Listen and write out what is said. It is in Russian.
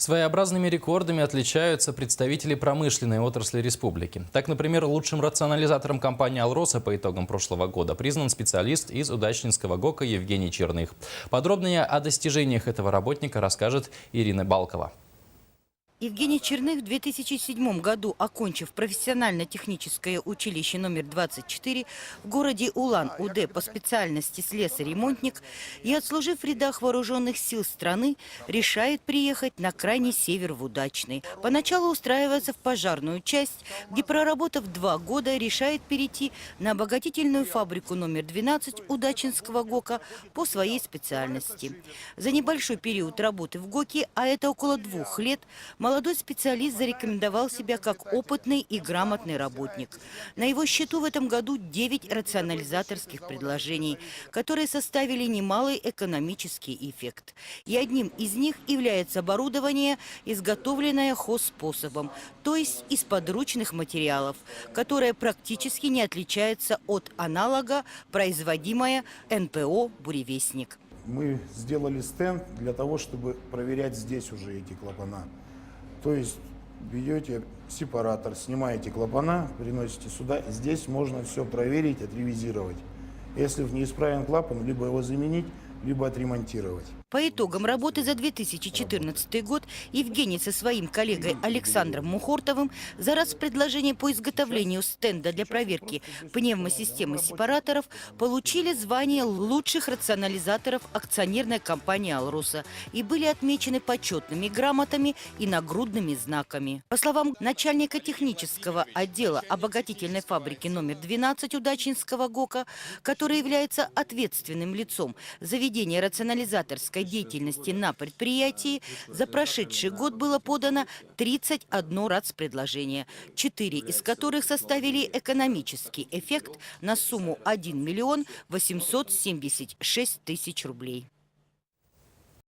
Своеобразными рекордами отличаются представители промышленной отрасли республики. Так, например, лучшим рационализатором компании «Алроса» по итогам прошлого года признан специалист из Удачнинского ГОКа Евгений Черных. Подробнее о достижениях этого работника расскажет Ирина Балкова. Евгений Черных в 2007 году, окончив профессионально-техническое училище номер 24 в городе Улан-Удэ по специальности слесарь-ремонтник и отслужив в рядах вооруженных сил страны, решает приехать на крайний север в Удачный. Поначалу устраивается в пожарную часть, где, проработав 2 года, решает перейти на обогатительную фабрику номер 12 Удачнинского ГОКа по своей специальности. За небольшой период работы в ГОКе, а это около 2 лет, молодой специалист зарекомендовал себя как опытный и грамотный работник. На его счету в этом году 9 рационализаторских предложений, которые составили немалый экономический эффект. И одним из них является оборудование, изготовленное хозспособом, то есть из подручных материалов, которое практически не отличается от аналога, производимое НПО «Буревестник». Мы сделали стенд для того, чтобы проверять здесь уже эти клапана. То есть берете сепаратор, снимаете клапана, приносите сюда. Здесь можно все проверить, отревизировать. Если неисправен клапан, либо его заменить, либо отремонтировать. По итогам работы за 2014 год Евгений со своим коллегой Александром Мухортовым за раз предложение по изготовлению стенда для проверки пневмосистемы сепараторов получили звание лучших рационализаторов акционерной компании «Алроса» и были отмечены почетными грамотами и нагрудными знаками. По словам начальника технического отдела обогатительной фабрики номер 12 Удачнинского ГОКа, который является ответственным лицом за ведение рационализаторской деятельности на предприятии, за прошедший год было подано 31 предложение, 4 из которых составили экономический эффект на сумму 1 876 000 рублей.